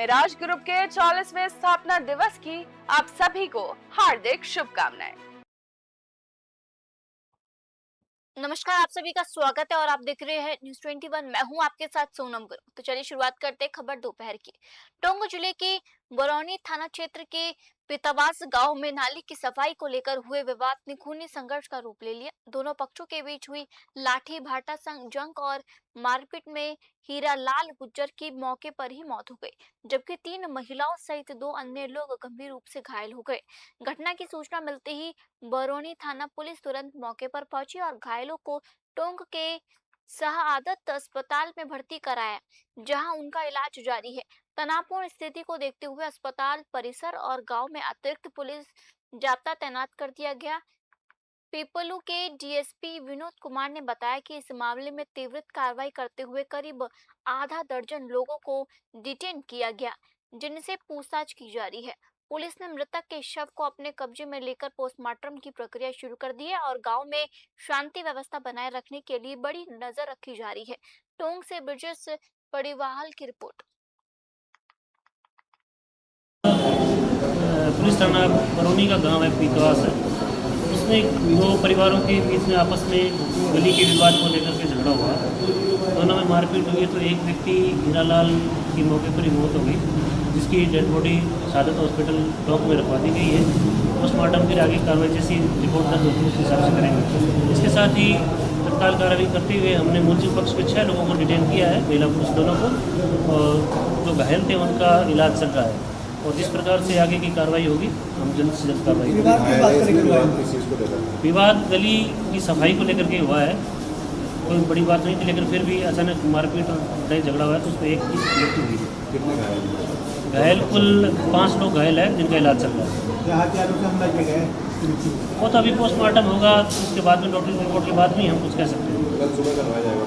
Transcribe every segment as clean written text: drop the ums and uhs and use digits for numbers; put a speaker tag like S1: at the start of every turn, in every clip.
S1: Miraj group के 40वें स्थापना दिवस की आप सभी को हार्दिक शुभकामनाएं।
S2: नमस्कार, आप सभी का स्वागत है और आप देख रहे हैं न्यूज़ 21। मैं हूं आपके साथ सोनम गुरु। तो चलिए शुरुआत करते हैं खबर दोपहर की। टोंक जिले के बरौनी थाना क्षेत्र के पितावास गांव में नाली की सफाई को लेकर हुए विवाद ने खूनी संघर्ष का रूप ले लिया। दोनों पक्षों के बीच हुई लाठी भाटा जंग और मारपीट में हीरालाल गुज्जर की मौके पर ही मौत हो गई, जबकि 3 महिलाओं सहित 2 अन्य लोग गंभीर रूप से घायल हो गए। घटना की सूचना मिलते ही बरौनी थाना पुलिस तुरंत मौके पर पहुंची और घायलों को टोंक के शहादत अस्पताल में भर्ती कराया, जहां उनका इलाज जारी है। तनावपूर्ण स्थिति को देखते हुए अस्पताल परिसर और गांव में अतिरिक्त पुलिस जाब्ता तैनात कर दिया गया। पीपलू के डीएसपी विनोद कुमार ने बताया कि इस मामले में त्वरित कार्रवाई करते हुए करीब आधा दर्जन लोगों को डिटेन किया गया, जिनसे पूछताछ की जा रही है। पुलिस ने मृतक के शव को अपने कब्जे में लेकर पोस्टमार्टम की प्रक्रिया शुरू कर दी है और गांव में शांति व्यवस्था बनाए रखने के लिए बड़ी नजर रखी जा रही है। टोंक से ब्रिजेश परिवाहल की रिपोर्ट।
S3: पुलिस थाना बरौनी का गांव है, पीतवास है। उसमें दो परिवारों के बीच में आपस में गली के विवाद को लेकर के झगड़ा हुआ, दोनों में मारपीट हुई। तो एक व्यक्ति हीरालाल की मौके पर ही मौत हो गई, जिसकी डेड बॉडी शहादत हॉस्पिटल टोंक में रखवा दी गई है। पोस्टमार्टम फिर आगे कार्रवाई जैसी रिपोर्ट दर्ज होती है उस हिसाब से करेंगे। इसके साथ ही तत्काल कार्रवाई करते हुए हमने मुलजिम पक्ष के 6 लोगों को डिटेन किया है, महिला पुरुष दोनों को, और जो घायल थे उनका इलाज चल रहा है। और जिस प्रकार से आगे की कार्रवाई होगी हम जल्द से जल्द कार्रवाई करेंगे। विवाद गली की सफाई को लेकर के हुआ है, कोई बड़ी बात नहीं थी, लेकिन फिर भी अचानक मारपीट और लड़ाई झगड़ा हुआ है तो उसमें एक की मृत्यु हुई है।
S4: कितने घायल?
S3: घायल कुल 5 लोग घायल है, जिनका इलाज चल रहा है। वो तो अभी पोस्टमार्टम होगा, तो उसके बाद में डॉक्टर रिपोर्ट के बाद में हम कुछ कह सकते हैं।
S4: कल सुबह करवाया जाएगा?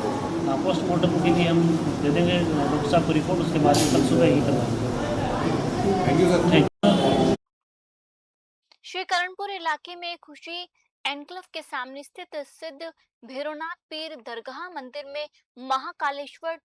S3: हाँ, पोस्टमार्टम के लिए हम दे देंगे डॉक्टर साहब को रिपोर्ट, उसके बाद में कल सुबह ही करवाएंगे।
S4: Thank you sir.
S2: श्रीकरणपुर इलाके में खुशी एनक्लेव के सामने स्थित सिद्ध भैरवनाथ पीर दरगाह मंदिर में महाकालेश्वर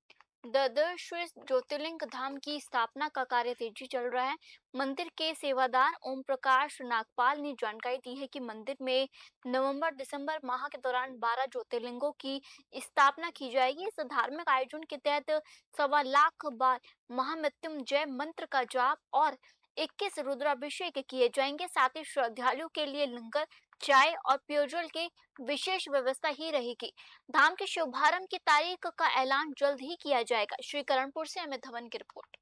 S2: द्वादश ज्योतिर्लिंग धाम की स्थापना का कार्य तेजी चल रहा है। मंदिर के सेवादार ओम प्रकाश नागपाल ने जानकारी दी है कि मंदिर में नवंबर-दिसंबर माह के दौरान 12 ज्योतिर्लिंगों की स्थापना की जाएगी। इस धार्मिक आयोजन के तहत 1.25 बार महामृत्युंजय मंत्र का जाप और 21 रुद्राभिषेक किए जाएंगे। साथ ही श्रद्धालुओं के लिए लंगर, चाय और पेयजल की विशेष व्यवस्था ही रहेगी। धाम के शुभारंभ की तारीख का ऐलान जल्द ही किया जाएगा। श्रीकरणपुर से अमित धवन की रिपोर्ट।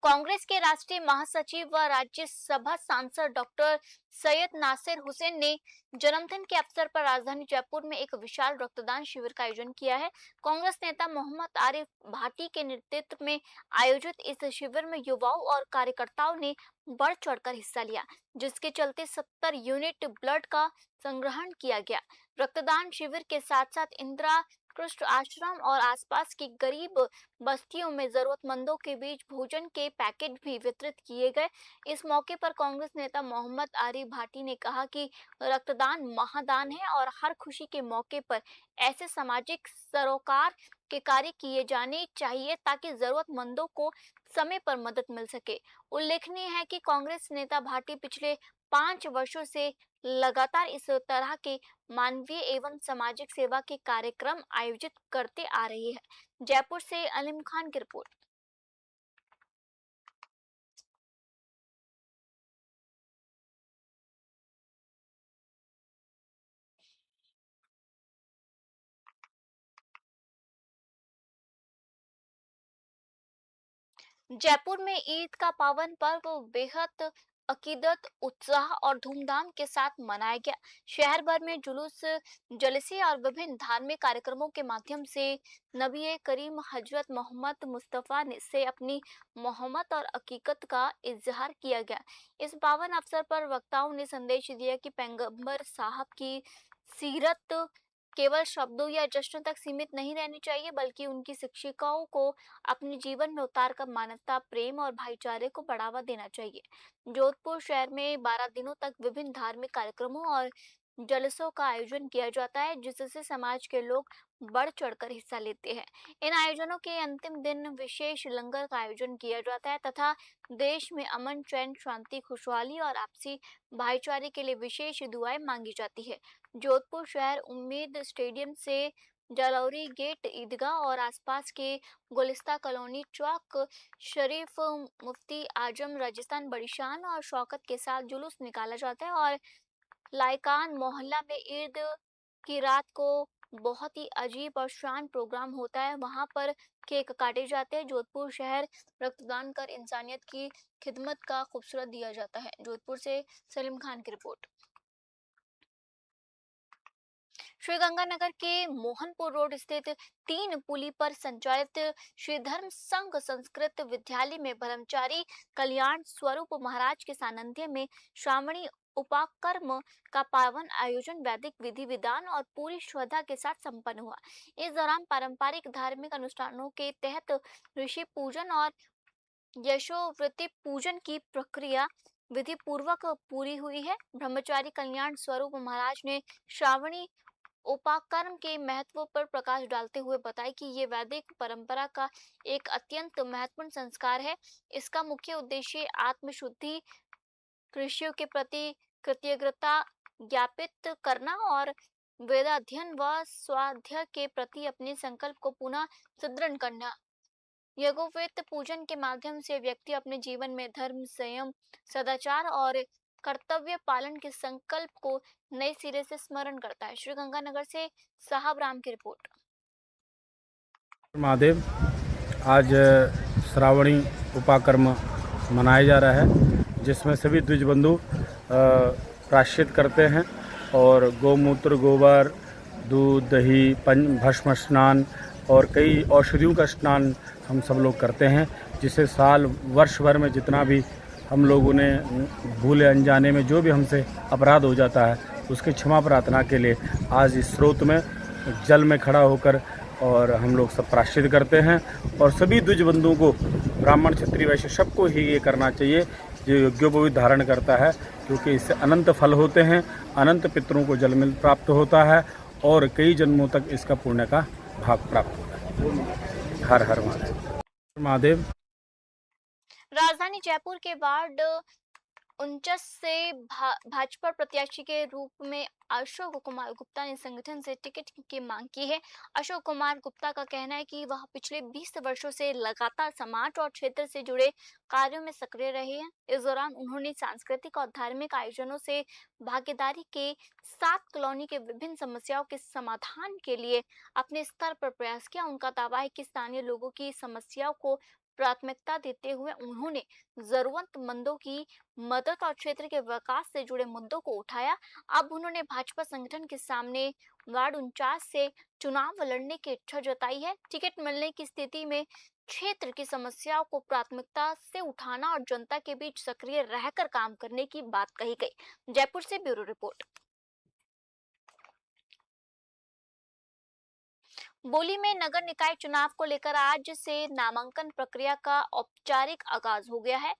S2: कांग्रेस के राष्ट्रीय महासचिव व राज्यसभा सांसद डॉक्टर सैयद नासिर हुसैन ने जन्मदिन के अवसर पर राजधानी जयपुर में एक विशाल रक्तदान शिविर का आयोजन किया है। कांग्रेस नेता मोहम्मद आरिफ भाटी के नेतृत्व में आयोजित इस शिविर में युवाओं और कार्यकर्ताओं ने बढ़ चढ़कर हिस्सा लिया, जिसके चलते 70 यूनिट ब्लड का संग्रहण किया गया। रक्तदान शिविर के साथ साथ इंदिरा कृष्ण आश्रम और आसपास की गरीब बस्तियों में जरूरतमंदों के बीच भोजन के पैकेट भी वितरित किए गए। इस मौके पर कांग्रेस नेता मोहम्मद आरिफ भाटी ने कहा कि रक्तदान महादान है और हर खुशी के मौके पर ऐसे सामाजिक सरोकार के कार्य किए जाने चाहिए ताकि जरूरतमंदों को समय पर मदद मिल सके। उल्लेखनीय है कि कांग्रेस नेता भाटी पिछले 5 वर्षों से लगातार इस तरह के मानवीय एवं सामाजिक सेवा के कार्यक्रम आयोजित करते आ रही है। जयपुर से अलीम खान की रिपोर्ट। जयपुर में ईद का पावन पर्व बेहद अकीदत, उत्साह और धूमधाम के साथ मनाया गया। शहर भर में जुलूस, जलसे और विभिन्न धार्मिक कार्यक्रमों के माध्यम से नबी करीम हजरत मोहम्मद मुस्तफ़ा ने से अपनी मोहब्बत और अकीकत का इजहार किया गया। इस पावन अवसर पर वक्ताओं ने संदेश दिया कि पैगंबर साहब की सीरत केवल शब्दों या जश्न तक सीमित नहीं रहनी चाहिए, बल्कि उनकी शिक्षिकाओं को अपने जीवन में उतारकर मानवता, प्रेम और भाईचारे को बढ़ावा देना चाहिए। जोधपुर शहर में 12 दिनों तक विभिन्न धार्मिक कार्यक्रमों और जलसों का आयोजन किया जाता है, जिससे समाज के लोग बढ़ चढ़कर हिस्सा लेते हैं। इन आयोजनों के अंतिम दिन विशेष लंगर का आयोजन किया जाता है तथा देश में अमन, चैन, शांति, खुशहाली और आपसी भाईचारे के लिए विशेष दुआएं मांगी जाती है। जोधपुर शहर उम्मीद स्टेडियम से जालौरी गेट, ईदगाह और आसपास के गुलिस्ता कॉलोनी चौक शरीफ मुफ्ती आजम राजस्थान बड़ी शान और शौकत के साथ जुलूस निकाला जाता है और लाइकान मोहल्ला में ईद की रात को बहुत ही अजीब और शान प्रोग्राम होता है। वहां पर केक काटे जाते हैं। जोधपुर शहर रक्तदान कर इंसानियत की खिदमत का खूबसूरत दिया जाता है। जोधपुर से सलीम खान की रिपोर्ट। श्रीगंगानगर के मोहनपुर रोड स्थित 3 पुली पर संचालित श्री धर्म संघ संस्कृत विद्यालय में ब्रह्मचारी कल्याण स्वरूप महाराज के सानिध्य में श्रावणी उपाकर्म का पावन आयोजन वैदिक विधि विधान और पूरी श्रद्धा के साथ संपन्न हुआ। इस दौरान पारंपरिक धार्मिक अनुष्ठानों के तहत ऋषि पूजन और यशोवृत्ति पूजन की प्रक्रिया विधि पूर्वक पूरी हुई है। ब्रह्मचारी कल्याण स्वरूप महाराज ने श्रावणी उपाकर्म के महत्व पर प्रकाश डालते हुए बताया कि ये वैदिक परंपरा का एक अत्यंत महत्वपूर्ण संस्कार है। इसका मुख्य उद्देश्य आत्मशुद्धि, ऋषियों के प्रति कृतज्ञता ज्ञापित करना और वेदाध्ययन व स्वाध्याय के प्रति अपने संकल्प को पुनः सुदृढ़ करना। यज्ञोपवीत पूजन के माध्यम से व्यक्ति अपने जीवन में धर्म, संयम, सदाचार और कर्तव्य पालन के संकल्प को नए सिरे से स्मरण करता है। श्रीगंगानगर से साहब राम की रिपोर्ट।
S5: महादेव, आज श्रावणी उपाकर्म मनाया जा रहा है, जिसमें सभी द्विज बंधु प्रायश्चित करते हैं और गौमूत्र, गोबर, दूध, दही, भस्म स्नान और कई औषधियों का स्नान हम सब लोग करते हैं, जिससे साल वर्ष भर में जितना भी हम लोगों ने भूले अनजाने में जो भी हमसे अपराध हो जाता है उसकी क्षमा प्रार्थना के लिए आज इस स्रोत में जल में खड़ा होकर और हम लोग सब प्रायश्चित करते हैं। और सभी द्विज बंधुओं को, ब्राह्मण, क्षत्रिय, वैश्य, सबको ही ये करना चाहिए जो यज्ञोपवीत धारण करता है, क्योंकि इससे अनंत फल होते हैं, अनंत पितरों को जल में प्राप्त होता है और कई जन्मों तक इसका पुण्य का भाग प्राप्त होता है। हर हर महादेव। महादेव।
S2: राजधानी जयपुर के वार्ड 49 से भाजपा प्रत्याशी के रूप में अशोक कुमार गुप्ता ने संगठन से टिकट की मांग की है। अशोक कुमार गुप्ता का कहना है कि वह पिछले 20 वर्षों से लगातार समाज और क्षेत्र से जुड़े कार्यों में सक्रिय रहे हैं। इस दौरान उन्होंने सांस्कृतिक और धार्मिक आयोजनों से भागीदारी के 7 कॉलोनी के विभिन्न समस्याओं के समाधान के लिए अपने स्तर पर प्रयास किया। उनका दावा है कि स्थानीय लोगों की समस्याओं को प्राथमिकता देते हुए उन्होंने जरूरतमंदों की मदद और क्षेत्र के विकास से जुड़े मुद्दों को उठाया। अब उन्होंने भाजपा संगठन के सामने वार्ड 49 से चुनाव लड़ने की इच्छा जताई है। टिकट मिलने की स्थिति में क्षेत्र की समस्याओं को प्राथमिकता से उठाना और जनता के बीच सक्रिय रहकर काम करने की बात कही गई। जयपुर से ब्यूरो रिपोर्ट। बोली में नगर निकाय चुनाव को लेकर आज से नामांकन प्रक्रिया का औपचारिक आगाज हो गया है।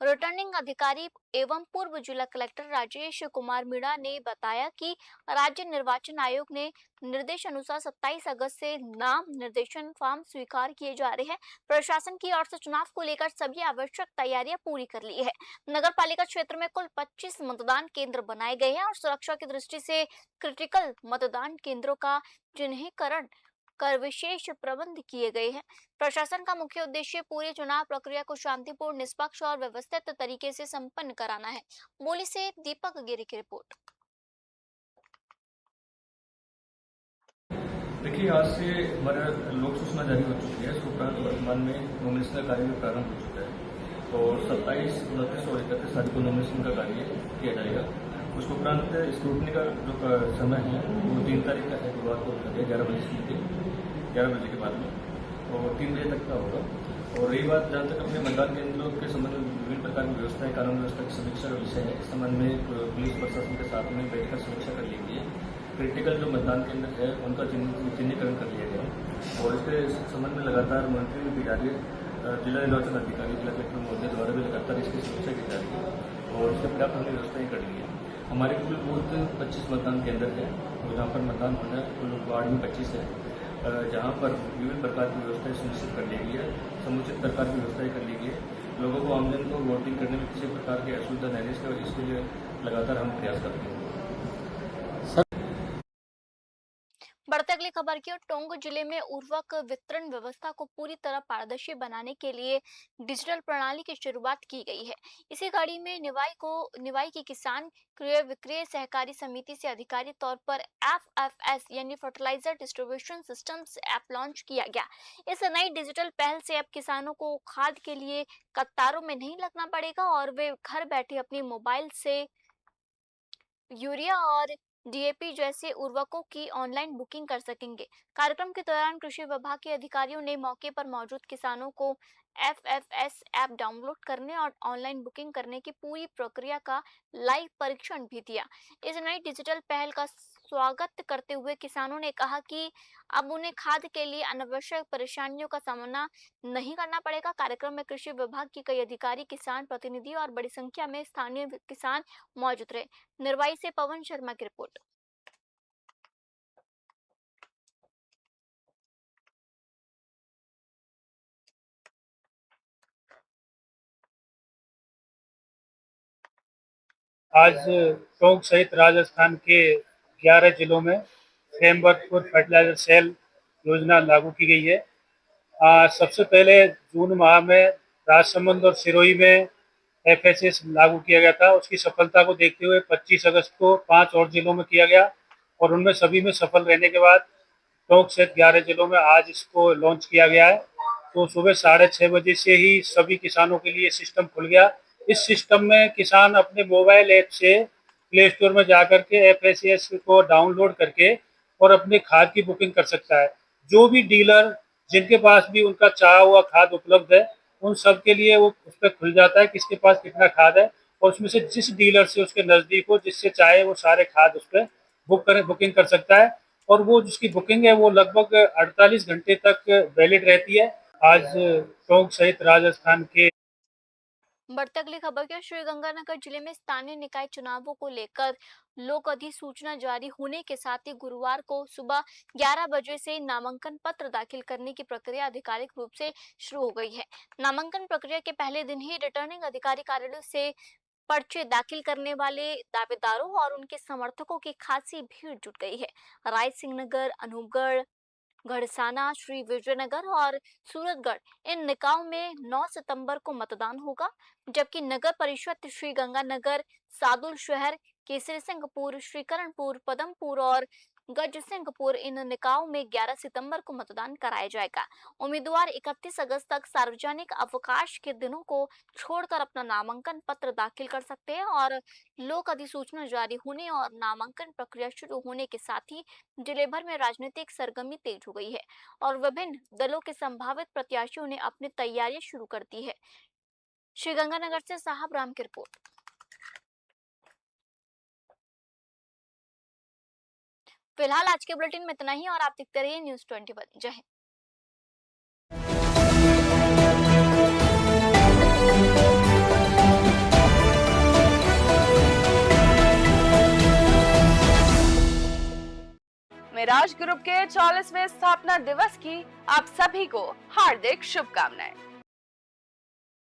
S2: रिटर्निंग अधिकारी एवं पूर्व जिला कलेक्टर राजेश कुमार मीणा ने बताया कि राज्य निर्वाचन आयोग ने निर्देश अनुसार 27 अगस्त से नाम निर्देशन फॉर्म स्वीकार किए जा रहे हैं। प्रशासन की ओर से चुनाव को लेकर सभी आवश्यक तैयारियां पूरी कर ली है। नगर पालिका क्षेत्र में कुल 25 मतदान केंद्र बनाए गए हैं और सुरक्षा की दृष्टि से क्रिटिकल मतदान केंद्रों का चिन्हीकरण कर विशेष प्रबंध किए गए हैं। प्रशासन का मुख्य उद्देश्य पूरी चुनाव प्रक्रिया को शांतिपूर्ण, निष्पक्ष और व्यवस्थित तरीके से संपन्न कराना है। बोली से दीपक गिरी की रिपोर्ट।
S6: देखिए, आज से हमारा लोक सूचना जारी हो चुकी है। इस उपरांत वर्तमान में नॉमिनेशन का कार्य प्रारंभ हो चुका है और 27, 29 और 31 तारीख को नॉमिनेशन का कार्य किया जाएगा। उसके उपरांत स्क्रूटनी का जो समय है वो 3 तारीख का है, बुधवार को 11 बजे से लेकर 11 बजे के बाद में और 3 बजे तक का होगा। और रही बात जहाँ तक अपने मतदान केंद्रों के संबंध में विभिन्न प्रकार की व्यवस्थाएं, कानून व्यवस्था की समीक्षा का विषय है। इस संबंध में पुलिस प्रशासन के साथ में बैठकर समीक्षा कर ली गई है। क्रिटिकल जो मतदान केंद्र है उनका चिन्हीकरण कर लिया गया है और इसके संबंध में लगातार मॉनिटरिंग की जा रही है। जिला निर्वाचन अधिकारी, जिला कलेक्टर महोदय द्वारा भी लगातार इसकी समीक्षा की जा रही है और इसके पर्याप्त हमने व्यवस्थाएं कर ली है। हमारे कुल बूथ 25 मतदान केंद्र है और जहाँ पर मतदान होना है कुल वार्ड में 25 है, जहाँ पर विभिन्न प्रकार की व्यवस्थाएं सुनिश्चित कर ली गई है, समुचित प्रकार की व्यवस्थाएं कर ली गई है। लोगों को आमजन को वोटिंग करने में किसी प्रकार की असुविधा नहीं है, इसके लिए लगातार हम प्रयास करते हैं।
S2: बढ़ते अगली खबर की ओर। टोंक जिले में उर्वरक वितरण व्यवस्था को पूरी तरह पारदर्शी बनाने के लिए डिजिटल प्रणाली की शुरुआत की गई है। इसी कड़ी में निवाई की किसान क्रय विक्रय सहकारी समिति से आधिकारिक तौर पर FFS यानी fertiliser distribution systems app launch किया गया। इस नई डिजिटल पहल से अब किसानों को खाद के लिए कतारों में नहीं लगना पड़ेगा और वे घर बैठे अपने मोबाइल से यूरिया और DAP जैसे उर्वरकों की ऑनलाइन बुकिंग कर सकेंगे। कार्यक्रम के दौरान कृषि विभाग के अधिकारियों ने मौके पर मौजूद किसानों को FFS ऐप डाउनलोड करने और ऑनलाइन बुकिंग करने की पूरी प्रक्रिया का लाइव परीक्षण भी दिया। इस नई डिजिटल पहल का स्वागत करते हुए किसानों ने कहा कि अब उन्हें खाद के लिए अनावश्यक परेशानियों का सामना नहीं करना पड़ेगा। कार्यक्रम में कृषि विभाग के कई अधिकारी, किसान प्रतिनिधि और बड़ी संख्या में स्थानीय किसान मौजूद रहे। निर्वाई से पवन शर्मा की रिपोर्ट।
S7: आज टोंक सहित राजस्थान के 11 जिलों में फ्रेमवर्क फॉर फर्टिलाइजर सेल योजना लागू की गई है। सबसे पहले जून माह में राजसमंद और सिरोही में FSS लागू किया गया था। उसकी सफलता को देखते हुए 25 अगस्त को 5 और जिलों में किया गया और उनमें सभी में सफल रहने के बाद टोंक सहित 11 जिलों में आज इसको लॉन्च किया गया है। तो सुबह 6:30 बजे से ही सभी किसानों के लिए सिस्टम खुल गया। इस सिस्टम में किसान अपने मोबाइल ऐप से प्ले स्टोर में जाकर के FSS को डाउनलोड करके और अपने खाद की बुकिंग कर सकता है। जो भी डीलर जिनके पास भी उनका चाहा हुआ खाद उपलब्ध है, उन सब के लिए वो उस पर खुल जाता है किसके पास कितना खाद है और उसमें से जिस डीलर से उसके नज़दीक हो, जिससे चाहे वो सारे खाद उस पर बुकिंग कर सकता है। और वो जिसकी बुकिंग है वो लगभग 48 घंटे तक वैलिड रहती है। आज टोंक सहित राजस्थान के
S2: बढ़ते अगली खबर के श्रीगंगानगर जिले में स्थानीय निकाय चुनावों को लेकर लोक अधिसूचना जारी होने के साथ ही गुरुवार को सुबह 11 बजे से नामांकन पत्र दाखिल करने की प्रक्रिया आधिकारिक रूप से शुरू हो गई है। नामांकन प्रक्रिया के पहले दिन ही रिटर्निंग अधिकारी कार्यालय से पर्चे दाखिल करने वाले दावेदारों और उनके समर्थकों की खासी भीड़ जुट गई है। राय सिंह नगर, अनूपगढ़, घड़साना, श्री विजयनगर और सूरतगढ़ इन निकायों में 9 सितंबर को मतदान होगा, जबकि नगर परिषद श्री गंगानगर, सादुल शहर, केसरी सिंहपुर, श्रीकरणपुर, पदमपुर और गज सिंहपुर इन निकायों में 11 सितंबर को मतदान कराया जाएगा। उम्मीदवार 31 अगस्त तक सार्वजनिक अवकाश के दिनों को छोड़कर अपना नामांकन पत्र दाखिल कर सकते हैं और लोक अधिसूचना जारी होने और नामांकन प्रक्रिया शुरू होने के साथ ही जिले भर में राजनीतिक सरगर्मी तेज हो गई है और विभिन्न दलों के संभावित प्रत्याशियों ने अपनी तैयारियां शुरू कर दी है। श्रीगंगानगर से साहब राम की रिपोर्ट। फिलहाल आज के बुलेटिन में इतना ही और आप देखते रहिए न्यूज़ 21। जय हिंद।
S1: मिराज ग्रुप के 44वें स्थापना दिवस की आप सभी को हार्दिक शुभकामनाएं।